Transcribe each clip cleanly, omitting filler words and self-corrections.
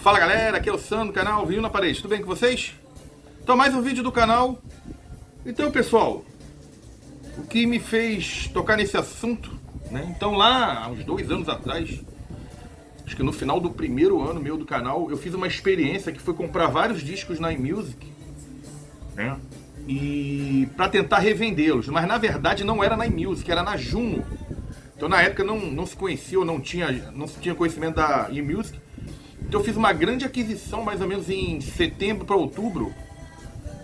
Fala galera, aqui é o Sandro do canal Vinil na Parede, tudo bem com vocês? Então mais um vídeo do canal. Então pessoal, o que me fez tocar nesse assunto, né? Então lá, há uns 2 anos atrás, acho que no final do primeiro ano meu do canal, eu fiz uma experiência que foi comprar vários discos na iMusic, né? E para tentar revendê-los, mas na verdade não era na iMusic, era na Juno. Então na época não se conhecia, ou não se tinha conhecimento da iMusic. Então eu fiz uma grande aquisição mais ou menos em setembro para outubro,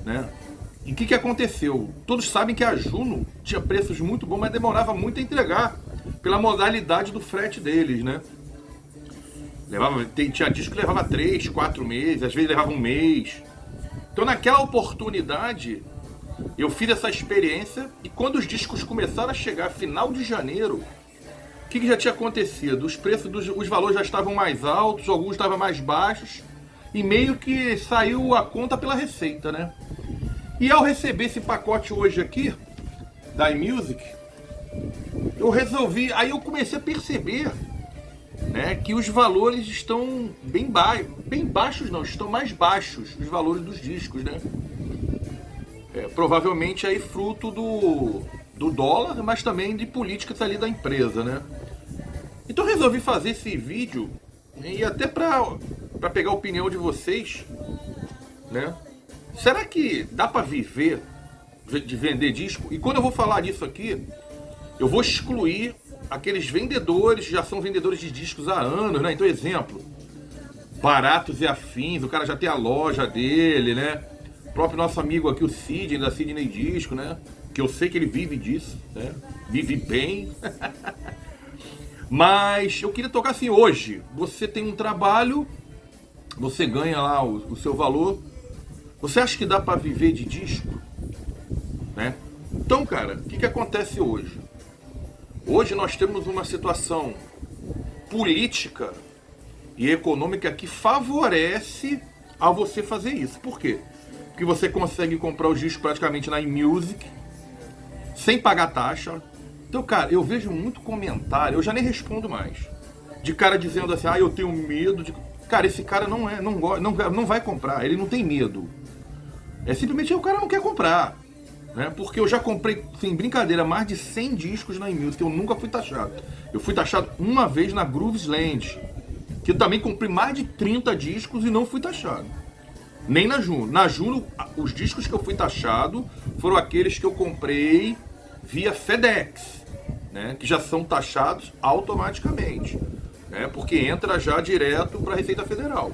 né? E o que aconteceu? Todos sabem que a Juno tinha preços muito bons, mas demorava muito a entregar pela modalidade do frete deles, né? Tinha disco que levava 3, 4 meses, às vezes levava um mês. Então naquela oportunidade eu fiz essa experiência e quando os discos começaram a chegar final de janeiro, o que já tinha acontecido? Os valores já estavam mais altos, alguns estavam mais baixos e meio que saiu a conta pela receita, né? E ao receber esse pacote hoje aqui da iMusic, eu resolvi, aí eu comecei a perceber, né, que os valores estão bem baixos não, estão mais baixos os valores dos discos, né? Provavelmente aí fruto do dólar, mas também de políticas ali da empresa, né? Então eu resolvi fazer esse vídeo, né, e até para pegar a opinião de vocês, né? Será que dá para viver de vender disco? E quando eu vou falar disso aqui, eu vou excluir aqueles vendedores que já são vendedores de discos há anos, né? Então, exemplo, Baratos e Afins, o cara já tem a loja dele, né? O próprio nosso amigo aqui, o Sidney, da Sidney Disco, né? Que eu sei que ele vive disso, né? Vive bem. Mas eu queria tocar assim, hoje, você tem um trabalho, você ganha lá o seu valor, você acha que dá para viver de disco? Né? Então, cara, o que acontece hoje? Hoje nós temos uma situação política e econômica que favorece a você fazer isso. Por quê? Porque você consegue comprar os discos praticamente na iMusic, sem pagar taxa. Então, cara, eu vejo muito comentário, eu já nem respondo mais, de cara dizendo assim, eu tenho medo de... Cara, esse cara não vai comprar, ele não tem medo. Simplesmente o cara não quer comprar, né? Porque eu já comprei, sem brincadeira, mais de 100 discos na iMusic, eu nunca fui taxado. Eu fui taxado uma vez na Groovesland, que eu também comprei mais de 30 discos e não fui taxado. Nem na Juno. Na Juno, os discos que eu fui taxado foram aqueles que eu comprei via FedEx, né? Que já são taxados automaticamente, né? Porque entra já direto para a Receita Federal.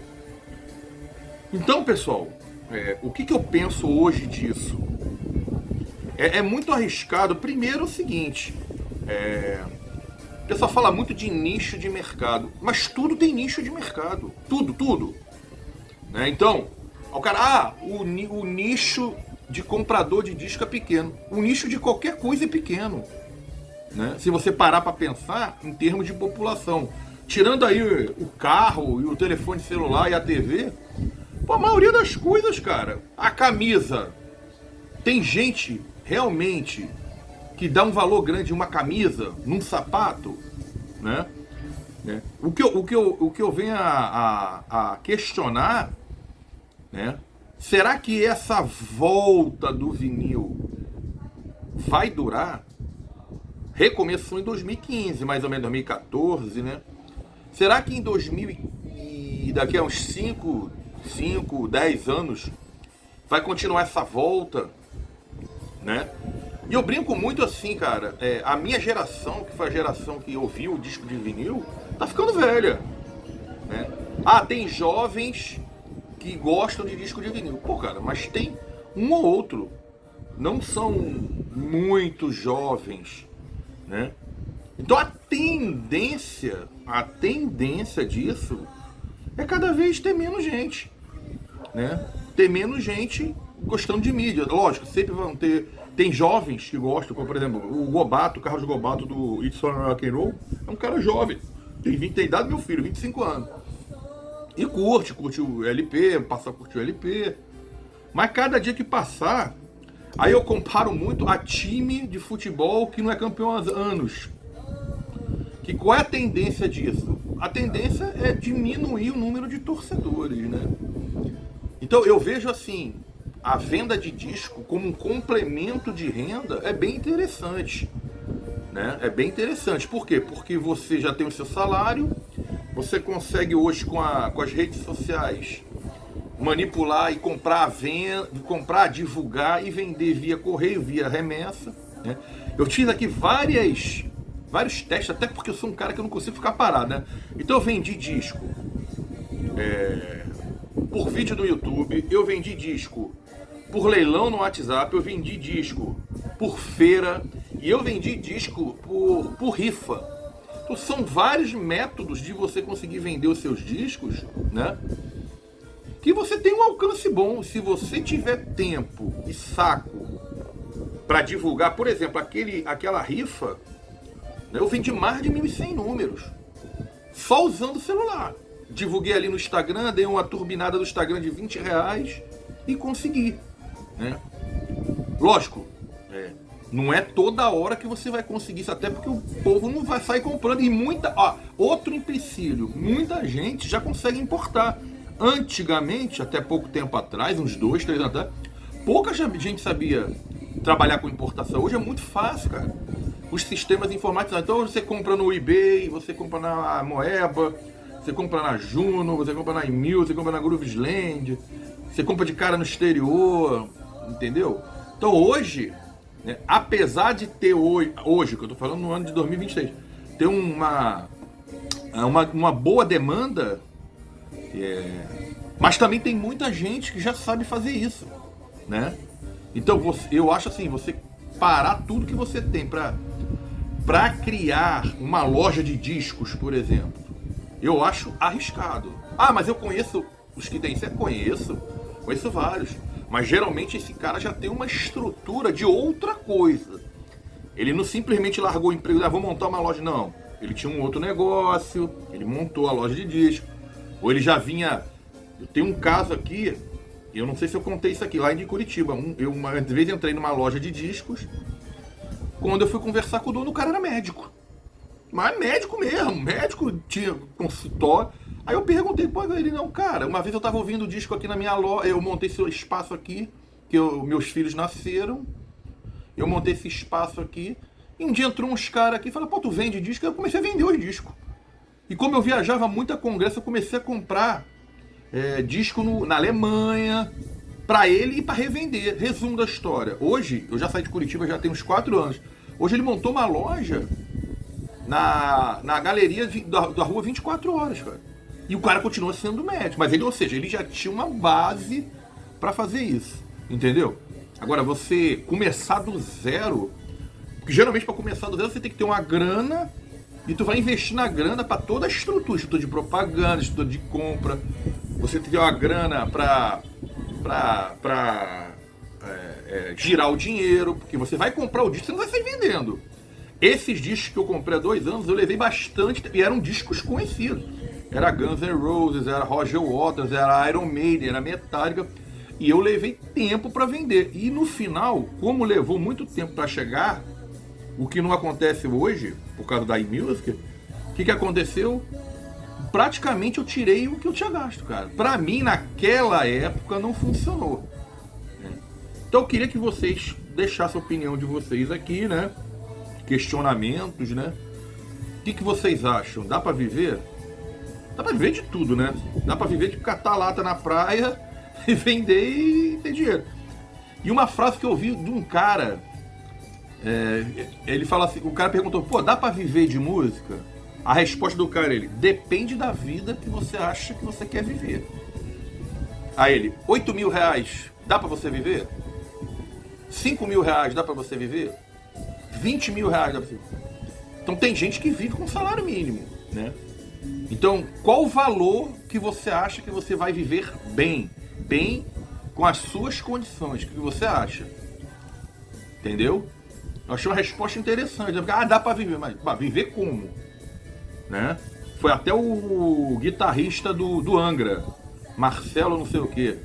Então, pessoal, o que eu penso hoje disso? É muito arriscado. Primeiro é o seguinte, o pessoal fala muito de nicho de mercado, mas tudo tem nicho de mercado, tudo, né? Então, o cara, o nicho de comprador de disco é pequeno, o nicho de qualquer coisa é pequeno, né? Se você parar para pensar em termos de população, tirando aí o carro e o telefone celular e a TV, pô, a maioria das coisas, cara, a camisa, tem gente realmente que dá um valor grande em uma camisa, num sapato, né? O que eu venho a questionar, né? Será que essa volta do vinil vai durar? Recomeçou em 2015, mais ou menos 2014, né? Será que em 2000 e daqui a uns 5, 10 anos vai continuar essa volta, né? E eu brinco muito assim, cara, a minha geração, que foi a geração que ouviu o disco de vinil, tá ficando velha, né? Tem jovens que gostam de disco de vinil. Pô, cara, mas tem um ou outro. Não são muito jovens, né? Então a tendência disso é cada vez ter menos gente, né? Ter menos gente gostando de mídia. Lógico, sempre vão ter... Tem jovens que gostam, como por exemplo, o Carlos Gobato do It's On Rock and Roll, é um cara jovem. Tem idade do meu filho, 25 anos. E curte o LP, passa a curtir o LP. Mas cada dia que passar, aí eu comparo muito a time de futebol que não é campeão há anos. Qual é a tendência disso? a tendência é diminuir o número de torcedores, né? Então eu vejo assim, a venda de disco como um complemento de renda é bem interessante, né? É bem interessante. Por quê? Porque você já tem o seu salário, você consegue hoje com as redes sociais manipular e comprar, divulgar e vender via correio, via remessa, né? Eu fiz aqui vários testes, até porque eu sou um cara que eu não consigo ficar parado, né? Então eu vendi disco por vídeo no YouTube, eu vendi disco por leilão no WhatsApp, eu vendi disco por feira e eu vendi disco por rifa. Então são vários métodos de você conseguir vender os seus discos, né? Que você tem um alcance bom. Se você tiver tempo e saco para divulgar, por exemplo, aquela rifa, né, eu vendi mais de 1.100 números, só usando o celular. Divulguei ali no Instagram, dei uma turbinada do Instagram de R$20 e consegui, né? Lógico, não é toda hora que você vai conseguir isso, até porque o povo não vai sair comprando. E outro empecilho, muita gente já consegue importar. Antigamente, até pouco tempo atrás, uns 2, 3 anos atrás, pouca gente sabia trabalhar com importação. Hoje é muito fácil, cara. Os sistemas informáticos, então você compra no eBay, você compra na Moeba, você compra na Juno, você compra na Emil, você compra na Grooveland, você compra de cara no exterior, entendeu? Então hoje, né, apesar de ter hoje, que eu tô falando no ano de 2023, ter uma boa demanda, mas também tem muita gente que já sabe fazer isso, né? Então eu acho assim, você parar tudo que você tem para criar uma loja de discos, por exemplo, eu acho arriscado. Ah, mas eu conheço os que tem, conheço vários, mas geralmente esse cara já tem uma estrutura de outra coisa. Ele não simplesmente largou o emprego, vou montar uma loja, não. Ele tinha um outro negócio, ele montou a loja de discos. Ou ele já vinha... Eu tenho um caso aqui, eu não sei se eu contei isso aqui, lá em Curitiba. Eu uma vez entrei numa loja de discos, quando eu fui conversar com o dono, o cara era médico. Mas médico mesmo, médico, tinha consultório. Aí eu perguntei, pô, ele não, cara, uma vez eu tava ouvindo o disco aqui na minha loja, eu montei esse espaço aqui, que meus filhos nasceram, eu montei esse espaço aqui, e um dia entrou uns caras aqui e falaram, pô, tu vende disco? Eu comecei a vender os discos. E como eu viajava muito a congresso, eu comecei a comprar disco na Alemanha, para ele e para revender. Resumo da história. Hoje, eu já saí de Curitiba, já tem uns 4 anos. Hoje ele montou uma loja na galeria da rua 24 horas, cara. E o cara continua sendo médico. Mas ele, ou seja, ele já tinha uma base para fazer isso. Entendeu? Agora, você começar do zero, porque geralmente para começar do zero você tem que ter uma grana. E tu vai investir na grana para toda a estrutura de propaganda, estrutura de compra. Você tem uma grana para girar o dinheiro, porque você vai comprar o disco, você não vai sair vendendo. Esses discos que eu comprei há 2 anos, eu levei bastante, e eram discos conhecidos. Era Guns N' Roses, era Roger Waters, era Iron Maiden, era Metallica. E eu levei tempo para vender. E no final, como levou muito tempo para chegar, o que não acontece hoje, por causa da iMusic, o que aconteceu? Praticamente eu tirei o que eu tinha gasto, cara. Pra mim, naquela época, não funcionou. Então eu queria que vocês deixassem a opinião de vocês aqui, né? Questionamentos, né? O que vocês acham? Dá pra viver? Dá pra viver de tudo, né? Dá pra viver de catar lata na praia e vender e ter dinheiro. E uma frase que eu ouvi de um cara... ele fala assim, o cara perguntou, pô, dá pra viver de música? A resposta do cara, depende da vida que você acha que você quer viver. Aí ele, 8 mil reais, dá pra você viver? 5 mil reais, dá pra você viver? 20 mil reais, dá pra você viver? Então tem gente que vive com salário mínimo, né? Então, qual o valor que você acha que você vai viver bem? Bem com as suas condições, o que você acha? Entendeu? Eu achei uma resposta interessante. Dá pra viver, mas viver como? Né? Foi até o guitarrista do Angra, Marcelo não sei o que.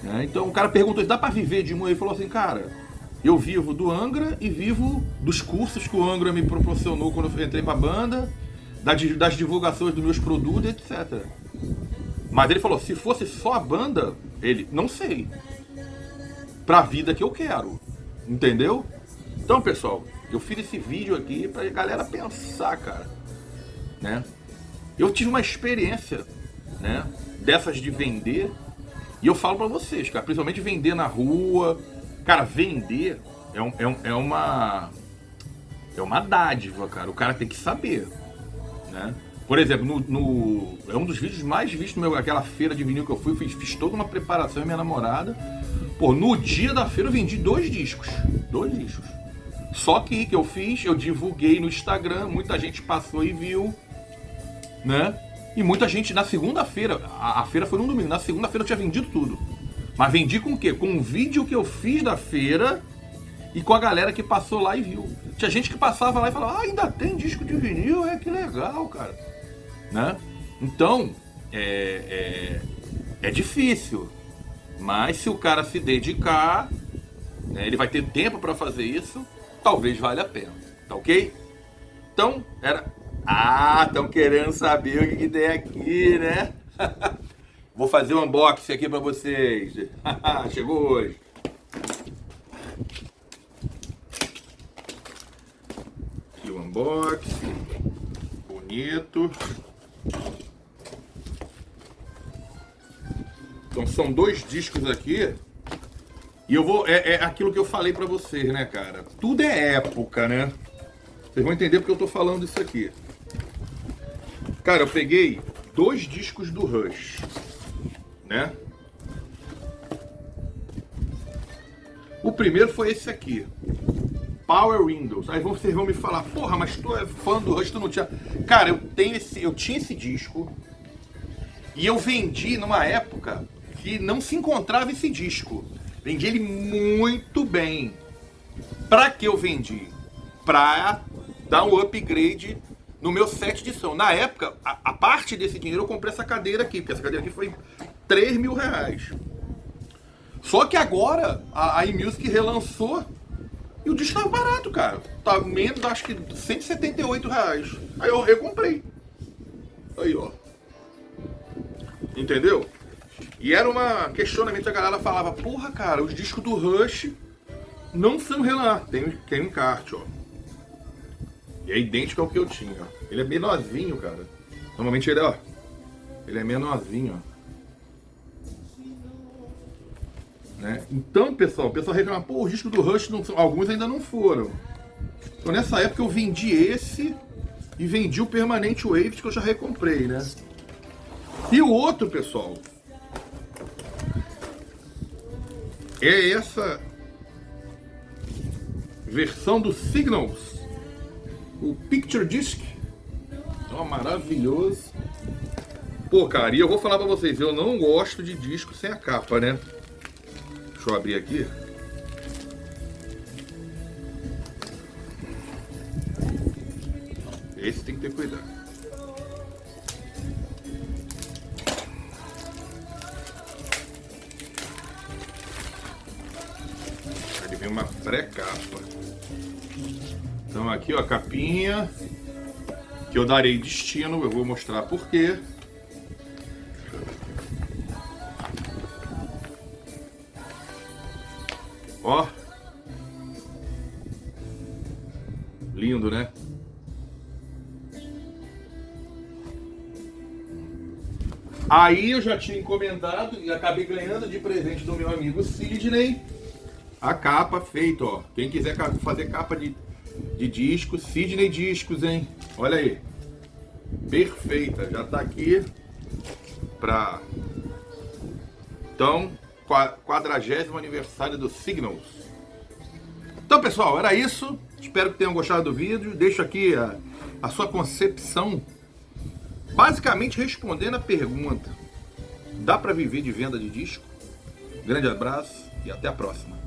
Né? Então o cara perguntou, dá pra viver de música? Ele falou assim, cara, eu vivo do Angra e vivo dos cursos que o Angra me proporcionou quando eu entrei pra banda, das divulgações dos meus produtos, etc. Mas ele falou, se fosse só a banda, ele, não sei. Pra vida que eu quero. Entendeu? Então, pessoal, eu fiz esse vídeo aqui pra galera pensar, cara. Né? Eu tive uma experiência, né, dessas de vender. E eu falo pra vocês, cara, principalmente vender na rua. Cara, vender é uma dádiva, cara. O cara tem que saber, né? Por exemplo, é um dos vídeos mais vistos, aquela feira de vinil que eu fui, fiz toda uma preparação, minha namorada. Pô, no dia da feira eu vendi 2 discos. 2 discos. Só que eu fiz, eu divulguei no Instagram, muita gente passou e viu, né? E muita gente na segunda-feira, a feira foi no domingo, na segunda-feira eu tinha vendido tudo. Mas vendi com o quê? Com um vídeo que eu fiz da feira e com a galera que passou lá e viu. Tinha gente que passava lá e falava, ainda tem disco de vinil, que legal, cara. Né? Então, é difícil. Mas se o cara se dedicar, né, ele vai ter tempo para fazer isso, talvez valha a pena. Tá ok? Então, estão querendo saber o que tem aqui, né? Vou fazer um unboxing aqui para vocês. Chegou hoje. Aqui o unboxing. Bonito. Então são 2 discos aqui. E eu vou... É aquilo que eu falei pra vocês, né, cara? Tudo é época, né? Vocês vão entender porque eu tô falando isso aqui. Cara, eu peguei 2 discos do Rush, né? O primeiro foi esse aqui, Power Windows. Aí vocês vão me falar, porra, mas tu é fã do Rush, tu não tinha... Cara, eu tinha esse disco e eu vendi numa época que não se encontrava esse disco. Vendi ele muito bem. Pra que eu vendi? Pra dar um upgrade no meu set de som. Na época, a parte desse dinheiro eu comprei essa cadeira aqui, porque essa cadeira aqui foi 3 mil reais. Só que agora a iMusic relançou e o disco tava barato, cara. Tá menos, acho que 178 reais. Aí eu comprei. Aí, ó. Entendeu? E era um questionamento, a galera falava, porra, cara, os discos do Rush não são relançados. Tem um encarte, ó. E é idêntico ao que eu tinha, ó. Ele é menorzinho, cara. Normalmente ele é menorzinho, ó. Né? Então, pessoal, o pessoal reclama, pô, os discos do Rush, não são, alguns ainda não foram. Então nessa época eu vendi esse e vendi o Permanente Waves que eu já recomprei, né? E o outro, pessoal, é essa versão do Signals, o Picture Disc. Ó, maravilhoso. Pô, cara, e eu vou falar pra vocês, eu não gosto de disco sem a capa, né? Deixa eu abrir aqui. Esse tem que ter cuidado. Ele vem uma pré-capa. Então aqui, ó, a capinha que eu darei destino, eu vou mostrar por quê. Ó, lindo, né? Aí eu já tinha encomendado e acabei ganhando de presente do meu amigo Sidney a capa feita, ó. Quem quiser fazer capa de disco, Sidney Discos, hein? Olha aí. Perfeita, já tá aqui pra... Então, 40º aniversário do Signals. Então, pessoal, era isso. Espero que tenham gostado do vídeo. Deixo aqui a sua concepção, basicamente respondendo a pergunta: dá para viver de venda de disco? Grande abraço e até a próxima.